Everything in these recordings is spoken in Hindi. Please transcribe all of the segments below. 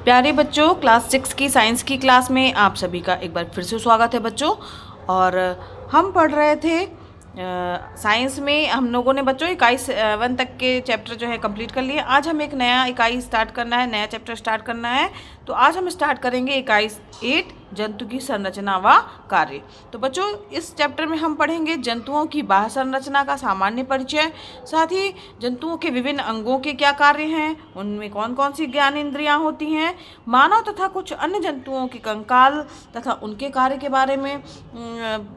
प्यारे बच्चों, क्लास 6 की साइंस की क्लास में आप सभी का एक बार फिर से स्वागत है बच्चों। और हम पढ़ रहे थे साइंस में हम लोगों ने बच्चों इकाई 1 तक के चैप्टर जो है कंप्लीट कर लिए। आज हम एक नया इकाई स्टार्ट करना है, नया चैप्टर स्टार्ट करना है। तो आज हम स्टार्ट करेंगे इकाई 8 जंतु की संरचना व कार्य। तो बच्चों इस चैप्टर में हम पढ़ेंगे जंतुओं की बाह्य संरचना का सामान्य परिचय, साथ ही जंतुओं के विभिन्न अंगों के क्या कार्य हैं, उनमें कौन कौन सी ज्ञान इंद्रियां होती हैं, मानव तथा कुछ अन्य जंतुओं के कंकाल तथा उनके कार्य के बारे में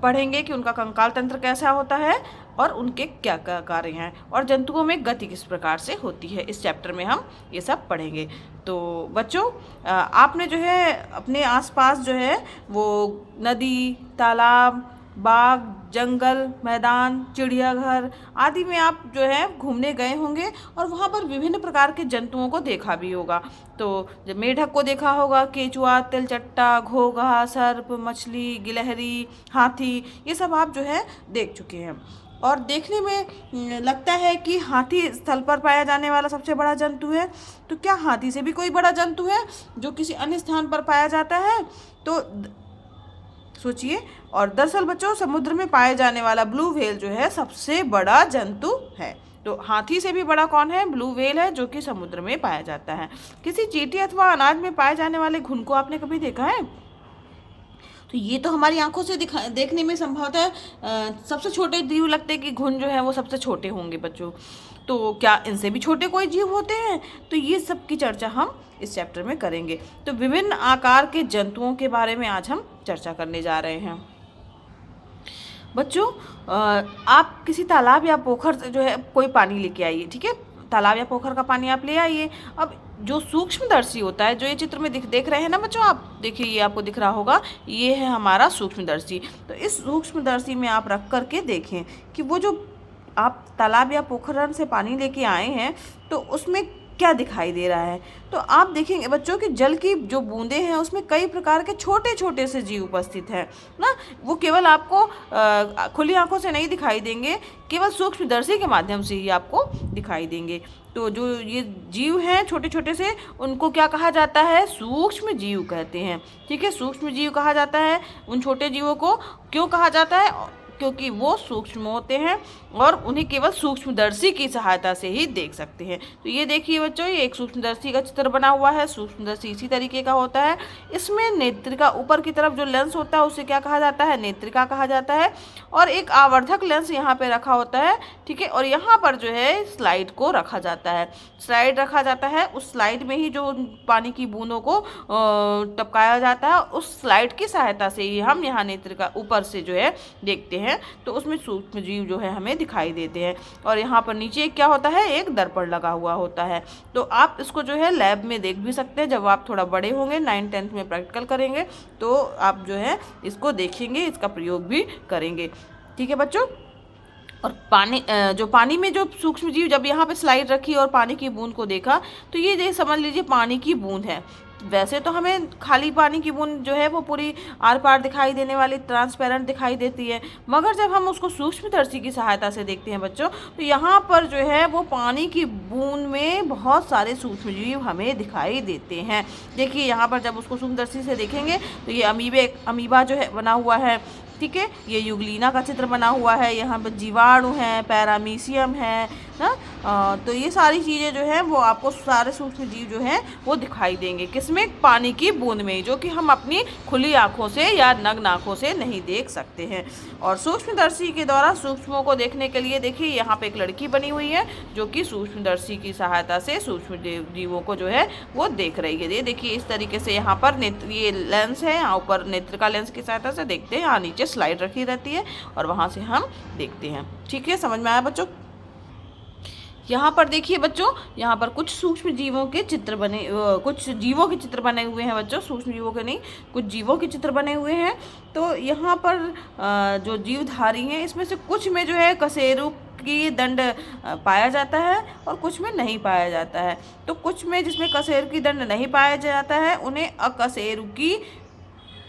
पढ़ेंगे कि उनका कंकाल तंत्र कैसा होता है और उनके क्या क्या कार्य हैं, और जंतुओं में गति किस प्रकार से होती है। इस चैप्टर में हम ये सब पढ़ेंगे। तो बच्चों आपने जो है अपने आसपास जो है वो नदी, तालाब, बाग, जंगल, मैदान, चिड़ियाघर आदि में आप जो है घूमने गए होंगे और वहाँ पर विभिन्न प्रकार के जंतुओं को देखा भी होगा। तो जब मेढक को देखा होगा, केचुआ, तिलचट्टा, घोंघा, सर्प, मछली, गिलहरी, हाथी, ये सब आप जो है देख चुके हैं। और देखने में लगता है कि हाथी स्थल पर पाया जाने वाला सबसे बड़ा जंतु है। तो क्या हाथी से भी कोई बड़ा जंतु है जो किसी अन्य स्थान पर पाया जाता है? तो सोचिए। और दरअसल बच्चों समुद्र में पाए जाने वाला ब्लू व्हेल जो है सबसे बड़ा जंतु है। तो हाथी से भी बड़ा कौन है? ब्लू व्हेल है, जो कि समुद्र में पाया जाता है। किसी चींटी अथवा अनाज में पाए जाने वाले घुन को आपने कभी देखा है? तो ये तो हमारी आंखों से देखने में संभवतः सबसे छोटे जीव लगते हैं कि घुन जो है वो सबसे छोटे होंगे बच्चों। तो क्या इनसे भी छोटे कोई जीव होते हैं? तो ये सब की चर्चा हम इस चैप्टर में करेंगे। तो विभिन्न आकार के जंतुओं के बारे में आज हम चर्चा करने जा रहे हैं। बच्चों आप किसी तालाब या पोखर से जो है कोई पानी लेके आइए, ठीक है? तालाब या पोखर का पानी आप ले आइए। अब जो सूक्ष्मदर्शी होता है, जो ये चित्र में देख रहे हैं ना बच्चों, आप देखिए ये आपको दिख रहा होगा, ये है हमारा सूक्ष्मदर्शी। तो इस सूक्ष्मदर्शी में आप रख करके देखें कि वो जो आप तालाब या पोखर से पानी लेके आए हैं तो उसमें क्या दिखाई दे रहा है। तो आप देखेंगे बच्चों कि जल की जो बूंदें हैं उसमें कई प्रकार के छोटे छोटे से जीव उपस्थित हैं ना। वो केवल आपको खुली आंखों से नहीं दिखाई देंगे, केवल सूक्ष्मदर्शी के माध्यम से ही आपको दिखाई देंगे। तो जो ये जीव हैं छोटे छोटे से, उनको क्या कहा जाता है? सूक्ष्म जीव कहते हैं, ठीक है? सूक्ष्म जीव कहा जाता है उन छोटे जीवों को। क्यों कहा जाता है? क्योंकि वो सूक्ष्म होते हैं और उन्हें केवल सूक्ष्मदर्शी की सहायता से ही देख सकते हैं। तो ये देखिए बच्चों, ये एक सूक्ष्मदर्शी का चित्र बना हुआ है। सूक्ष्मदर्शी इसी तरीके का होता है। इसमें नेत्रिका, ऊपर की तरफ जो लेंस होता है उसे क्या कहा जाता है? नेत्रिका कहा जाता है। और एक आवर्धक लेंस यहाँ पे रखा होता है, ठीक है? और यहाँ पर जो है स्लाइड को रखा जाता है, स्लाइड रखा जाता है। उस स्लाइड में ही जो पानी की बूंदों को टपकाया जाता है, उस स्लाइड की सहायता से ही हम यहाँ नेत्रिका ऊपर से जो है देखते हैं। तो उसमें सूक्ष्म जीव जो है हमें दिखाई देते हैं। और यहाँ पर नीचे क्या होता है? एक दर्पण लगा हुआ होता है। तो आप इसको जो है लैब में देख भी सकते हैं। जब आप थोड़ा बड़े होंगे, 9th-10th में प्रैक्टिकल करेंगे, तो आप जो है इसको देखेंगे, इसका प्रयोग भी करेंगे, ठीक है बच्चों? और पानी में जो सूक्ष्म जीव, जब यहाँ पे स्लाइड रखी और पानी की बूंद को देखा, तो ये समझ लीजिए पानी की बूंद है। वैसे तो हमें खाली पानी की बूंद जो है वो पूरी आर पार दिखाई देने वाली ट्रांसपेरेंट दिखाई देती है, मगर जब हम उसको सूक्ष्मदर्शी की सहायता से देखते हैं बच्चों, तो यहाँ पर जो है वो पानी की बूंद में बहुत सारे सूक्ष्म जीव हमें दिखाई देते हैं। देखिए यहाँ पर जब उसको सूक्ष्मदर्शी से देखेंगे तो ये अमीबा जो है बना हुआ है, ठीक है? ये युगलीना का चित्र बना हुआ है। यहाँ पर जीवाणु है, पैरामीशियम है ना। तो ये सारी चीज़ें जो हैं वो आपको सारे सूक्ष्म जीव जो हैं वो दिखाई देंगे। किसमें? पानी की बूंद में, जो कि हम अपनी खुली आंखों से या नग्न आंखों से नहीं देख सकते हैं। और सूक्ष्मदर्शी के द्वारा सूक्ष्मों को देखने के लिए देखिए यहाँ पे एक लड़की बनी हुई है, जो कि सूक्ष्मदर्शी की सहायता से सूक्ष्म जीवों को जो है वो देख रही है। ये देखिए इस तरीके से यहाँ पर ये लेंस है, यहाँ ऊपर नेत्रिका लेंस की सहायता से देखते हैं, यहाँ नीचे स्लाइड रखी रहती है और वहाँ से हम देखते हैं, ठीक है? समझ में आया बच्चों? यहाँ पर देखिए बच्चों, यहाँ पर कुछ सूक्ष्म जीवों के चित्र बने, कुछ जीवों के चित्र बने हुए हैं बच्चों, सूक्ष्म जीवों के नहीं, कुछ जीवों के चित्र बने हुए हैं। तो यहाँ पर जो जीवधारी हैं इसमें से कुछ में जो है कशेरुकी दंड पाया जाता है और कुछ में नहीं पाया जाता है। तो कुछ में जिसमें कशेरुकी दंड नहीं पाया जाता है उन्हें अकशेरुकी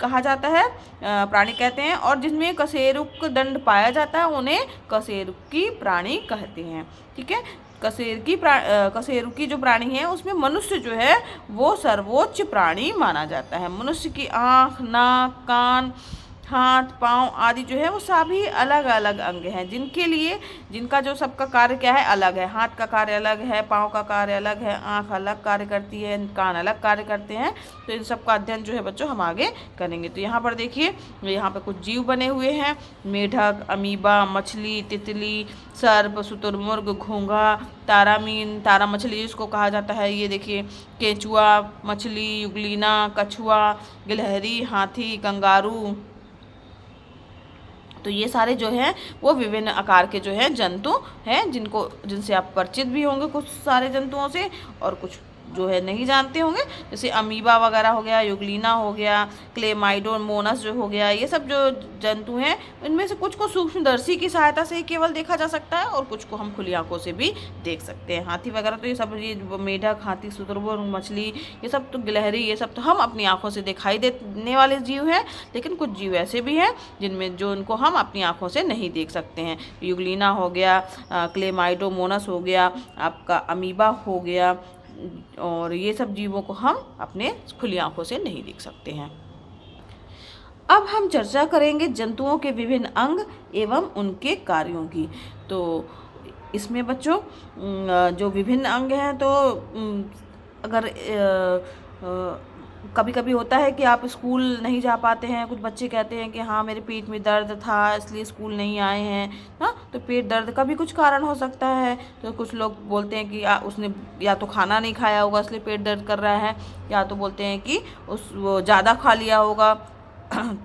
कहा जाता है, प्राणी कहते हैं। और जिसमें कशेरुक दंड पाया जाता है उन्हें कशेरुकी प्राणी कहते हैं, ठीक है? कशेरुकी जो प्राणी है उसमें मनुष्य जो है वो सर्वोच्च प्राणी माना जाता है। मनुष्य की आँख, नाक, कान, हाथ, पाँव आदि जो है वो सभी अलग अलग अंग हैं जिनका जो सबका कार्य क्या है, अलग है। हाथ का कार्य अलग है, पाँव का कार्य अलग है, आँख अलग कार्य करती है, कान अलग कार्य करते हैं। तो इन सब का अध्ययन जो है बच्चों हम आगे करेंगे। तो यहाँ पर देखिए, यहाँ पर कुछ जीव बने हुए हैं, मेढक, अमीबा, मछली, तितली, सर्प, शुतुरमुर्ग, घोंघा, तारामीन, तारा मछली जिसको कहा जाता है, ये देखिए केंचुआ मछली, युगलीना, कछुआ, गिलहरी, हाथी, कंगारू। तो ये सारे जो हैं वो विभिन्न आकार के जो हैं जंतु हैं जिनसे आप परिचित भी होंगे कुछ सारे जंतुओं से, और कुछ जो है नहीं जानते होंगे, जैसे अमीबा वगैरह हो गया, युगलीना हो गया, क्लेमाइडोमोनास जो हो गया। ये सब जो जंतु हैं इनमें से कुछ को सूक्ष्मदर्शी की सहायता से ही केवल देखा जा सकता है और कुछ को हम खुली आंखों से भी देख सकते हैं। हाथी वगैरह तो ये सब, ये मेढक, हाथी, शुतुरमुर्ग, मछली, ये सब तो गिलहरी, ये सब तो हम अपनी आंखों से दिखाई देने वाले जीव हैं। लेकिन कुछ जीव ऐसे भी हैं जिनमें जो उनको हम अपनी आंखों से नहीं देख सकते हैं। युगलीना हो गया, क्लेमाइडोमोनास हो गया, आपका अमीबा हो गया, और ये सब जीवों को हम अपने खुली आंखों से नहीं देख सकते हैं। अब हम चर्चा करेंगे जंतुओं के विभिन्न अंग एवं उनके कार्यों की। तो इसमें बच्चों जो विभिन्न अंग हैं, तो अगर कभी कभी होता है कि आप स्कूल नहीं जा पाते हैं, कुछ बच्चे कहते हैं कि हाँ मेरे पेट में दर्द था इसलिए स्कूल नहीं आए हैं ना, तो पेट दर्द का भी कुछ कारण हो सकता है। तो कुछ लोग बोलते हैं कि उसने या तो खाना नहीं खाया होगा इसलिए पेट दर्द कर रहा है, या तो बोलते हैं कि वो ज़्यादा खा लिया होगा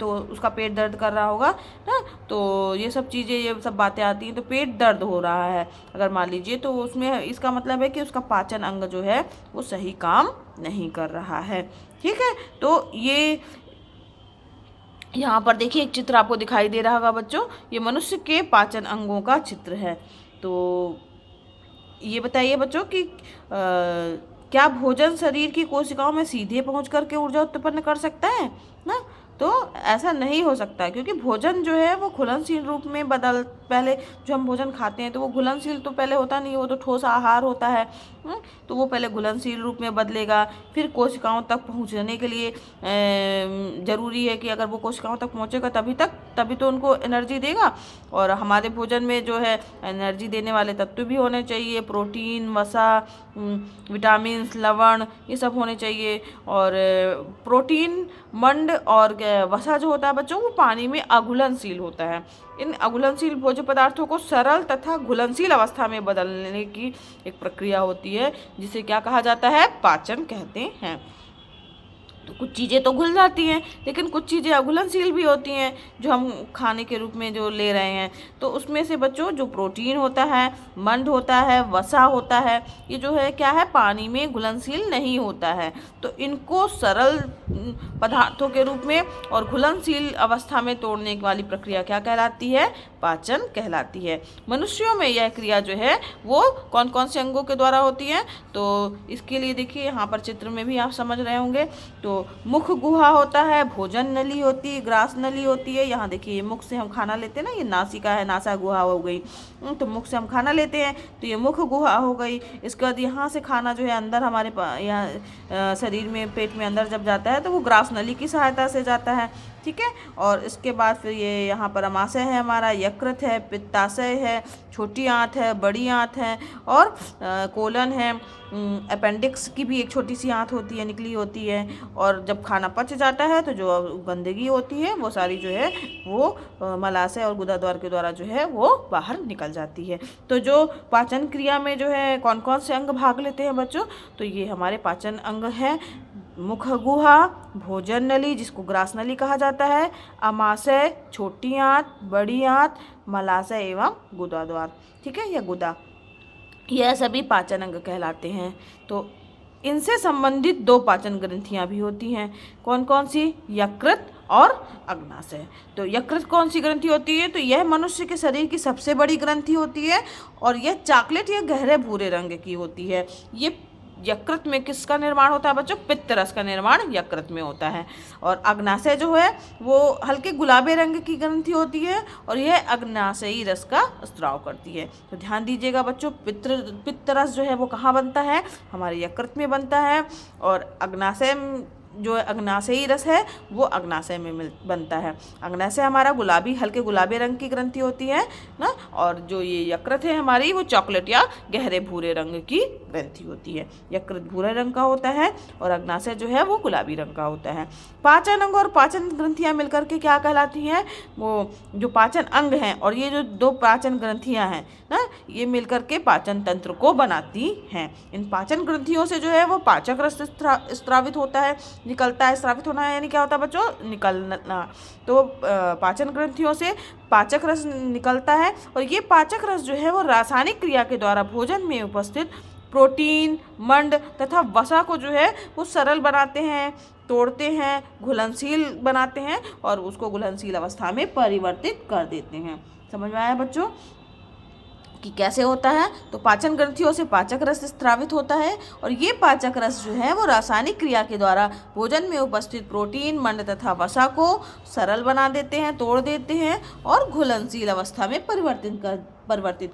तो उसका पेट दर्द कर रहा होगा ना। तो ये सब चीज़ें, ये सब बातें आती हैं। तो पेट दर्द हो रहा है अगर मान लीजिए, तो उसमें इसका मतलब है कि उसका पाचन अंग जो है वो सही काम नहीं कर रहा है। ठीक है, तो ये यहाँ पर देखिए एक चित्र आपको दिखाई दे रहा होगा बच्चों, ये मनुष्य के पाचन अंगों का चित्र है। तो ये बताइए बच्चों कि क्या भोजन शरीर की कोशिकाओं में सीधे पहुँच करके ऊर्जा उत्पन्न कर सकता है ना? तो ऐसा नहीं हो सकता, क्योंकि भोजन जो है वो घुलनशील रूप में पहले जो हम भोजन खाते हैं तो वो घुलनशील तो पहले होता नहीं है, वो तो ठोस आहार होता है। तो वो पहले घुलनशील रूप में बदलेगा, फिर कोशिकाओं तक पहुंचने के लिए ज़रूरी है कि अगर वो कोशिकाओं तक पहुंचेगा तभी तो उनको एनर्जी देगा। और हमारे भोजन में जो है एनर्जी देने वाले तत्व भी होने चाहिए, प्रोटीन, वसा, विटामिन, लवण, ये सब होने चाहिए। और प्रोटीन, मंड और वसा जो होता है बच्चों वो पानी में अघुलनशील होता है। इन अघुलनशील भोज्य पदार्थों को सरल तथा घुलनशील अवस्था में बदलने की एक प्रक्रिया होती है जिसे क्या कहा जाता है, पाचन कहते हैं। तो कुछ चीज़ें तो घुल जाती हैं लेकिन कुछ चीज़ें अघुलनशील भी होती हैं जो हम खाने के रूप में जो ले रहे हैं। तो उसमें से बच्चों जो प्रोटीन होता है, मंड होता है, वसा होता है, ये जो है क्या है, पानी में घुलनशील नहीं होता है। तो इनको सरल पदार्थों के रूप में और घुलनशील अवस्था में तोड़ने वाली प्रक्रिया क्या कहलाती है, पाचन कहलाती है। मनुष्यों में यह क्रिया जो है वो कौन कौन से अंगों के द्वारा होती है, तो इसके लिए देखिए यहाँ पर चित्र में भी आप समझ रहे होंगे। तो मुख गुहा होता है, भोजन नली होती है, ग्रास नली होती है। यहाँ देखिए मुख से हम खाना लेते हैं ना, ये नासिका है, नासा गुहा हो गई। तो मुख से हम खाना लेते हैं तो ये मुख गुहा हो गई। इसके बाद यहाँ से खाना जो है अंदर हमारे यहाँ शरीर में, पेट में अंदर जब जाता है तो वो ग्रास नली की सहायता से जाता है। ठीक है, और इसके बाद फिर ये यहाँ पर अमाशय है हमारा, यकृत है, पित्ताशय है, छोटी आंत है, बड़ी आंत है, और कोलन है। अपेंडिक्स की भी एक छोटी सी आंत होती है, निकली होती है। और जब खाना पच जाता है तो जो गंदगी होती है वो सारी जो है वो मलाशय और गुदाद्वार के द्वारा जो है वो बाहर निकल जाती है। तो जो पाचन क्रिया में जो है कौन कौन से अंग भाग लेते हैं बच्चों, तो ये हमारे पाचन अंग हैं, मुख गुहा, भोजन नली जिसको ग्रास नली कहा जाता है, अमाशय, छोटी आंत, बड़ी आंत, मलाशय एवं गुदाद्वार। ठीक है, या गुदा, यह सभी पाचन अंग कहलाते हैं। तो इनसे संबंधित दो पाचन ग्रंथियां भी होती हैं, कौन कौन सी, यकृत और अग्नाशय। तो यकृत कौन सी ग्रंथि होती है, तो यह मनुष्य के शरीर की सबसे बड़ी ग्रंथि होती है और यह चॉकलेट या गहरे भूरे रंग की होती है। ये यकृत में किसका निर्माण होता है बच्चों? पित्त रस का निर्माण यकृत में होता है। और अग्नाशय जो है वो हल्के गुलाबी रंग की ग्रंथि होती है और यह अग्नाशयी रस का स्राव करती है। तो ध्यान दीजिएगा बच्चों, पित्त रस जो है वो कहाँ बनता है? हमारे यकृत में बनता है। और अग्नाशय जो अग्नाशयी रस है वो अग्नाशय में बनता है। अग्नाशय हमारा हल्के गुलाबी रंग की ग्रंथि होती है ना, और जो ये यकृत है हमारी वो चॉकलेट या गहरे भूरे रंग की ग्रंथि होती है। यकृत भूरे रंग का होता है और अग्नाशय जो है वो गुलाबी रंग का होता है। पाचन अंग और पाचन ग्रंथियाँ मिलकर के क्या कहलाती हैं? वो जो पाचन अंग हैं और ये जो 2 पाचन ग्रंथियाँ हैं ना, ये मिलकर के पाचन तंत्र को बनाती हैं। इन पाचन ग्रंथियों से जो है वो पाचक रस स्रावित होता है, निकलता है। स्रावित होना यानी क्या होता है बच्चों? निकलना। तो पाचन ग्रंथियों से पाचक रस निकलता है और ये पाचक रस जो है वो रासायनिक क्रिया के द्वारा भोजन में उपस्थित प्रोटीन, मंड तथा वसा को जो है वो सरल बनाते हैं, तोड़ते हैं, घुलनशील बनाते हैं और उसको घुलनशील अवस्था में परिवर्तित कर देते हैं। समझ में आया बच्चों कि कैसे होता है? तो पाचन ग्रंथियों से पाचक रस स्रावित होता है और ये पाचक रस जो है वो रासायनिक क्रिया के द्वारा भोजन में उपस्थित प्रोटीन, मंड तथा वसा को सरल बना देते हैं, तोड़ देते हैं और घुलनशील अवस्था में परिवर्तित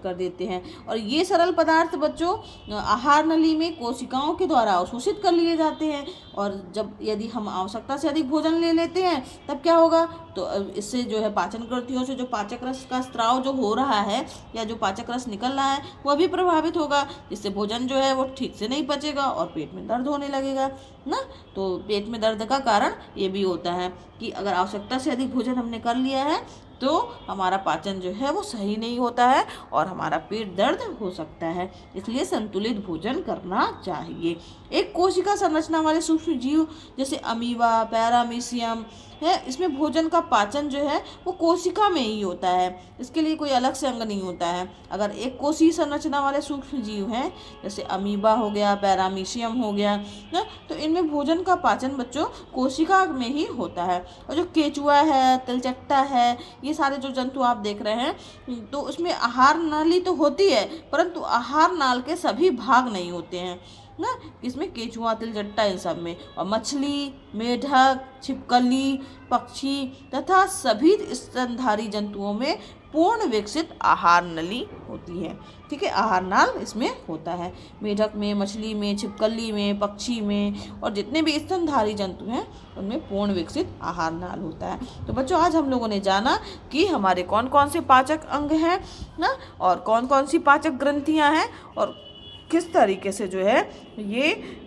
कर देते हैं। और ये सरल पदार्थ बच्चों आहार नली में कोशिकाओं के द्वारा अवशोषित कर लिए जाते हैं। और यदि हम आवश्यकता से अधिक भोजन ले लेते हैं तब क्या होगा? तो इससे जो है पाचन ग्रंथियों से जो पाचक रस का स्राव जो हो रहा है या जो पाचक रस निकल रहा है वह भी प्रभावित होगा, जिससे भोजन जो है वो ठीक से नहीं पचेगा और पेट में दर्द होने लगेगा ना। तो पेट में दर्द का कारण ये भी होता है कि अगर आवश्यकता से अधिक भोजन हमने कर लिया है तो हमारा पाचन जो है वो सही नहीं होता है और हमारा पेट दर्द हो सकता है। इसलिए संतुलित भोजन करना चाहिए। एक कोशिका संरचना वाले सूक्ष्म जीव जैसे अमीबा, पैरामीशियम है, इसमें भोजन का पाचन जो है वो कोशिका में ही होता है, इसके लिए कोई अलग से अंग नहीं होता है। अगर एक कोशीय संरचना वाले सूक्ष्म जीव हैं जैसे अमीबा हो गया, पैरामीशियम हो गया ना, तो इनमें भोजन का पाचन बच्चों कोशिका में ही होता है। और जो केचुआ है, तिलचट्टा है, ये सारे जो जंतु आप देख रहे हैं तो उसमें आहार नाली तो होती है परंतु आहार नाल के सभी भाग नहीं होते हैं ना, इसमें केचुआ, तिलचट्टा इन सब में। और मछली, मेढक, छिपकली, पक्षी तथा सभी स्तनधारी जंतुओं में पूर्ण विकसित आहार नली होती है। ठीक है, आहार नाल इसमें होता है। मेढक में, मछली में, छिपकली में, पक्षी में और जितने भी स्तनधारी जंतु हैं उनमें पूर्ण विकसित आहार नाल होता है। तो बच्चों आज हम लोगों ने जाना कि हमारे कौन कौन से पाचक अंग हैं ना, और कौन कौन सी पाचक ग्रंथियां हैं और किस तरीके से जो है ये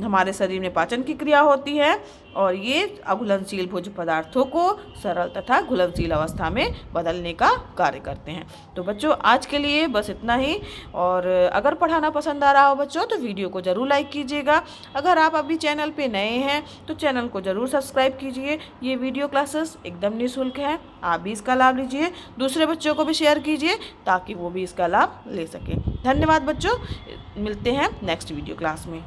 हमारे शरीर में पाचन की क्रिया होती है और ये अघुलनशील भोज्य पदार्थों को सरल तथा घुलनशील अवस्था में बदलने का कार्य करते हैं। तो बच्चों आज के लिए बस इतना ही। और अगर पढ़ाना पसंद आ रहा हो बच्चों तो वीडियो को ज़रूर लाइक कीजिएगा। अगर आप अभी चैनल पे नए हैं तो चैनल को ज़रूर सब्सक्राइब कीजिए। ये वीडियो क्लासेस एकदम निःशुल्क है, आप भी इसका लाभ लीजिए। दूसरे बच्चों को भी शेयर कीजिए ताकि वो भी इसका लाभ ले सकें। धन्यवाद बच्चों, मिलते हैं नेक्स्ट वीडियो क्लास में।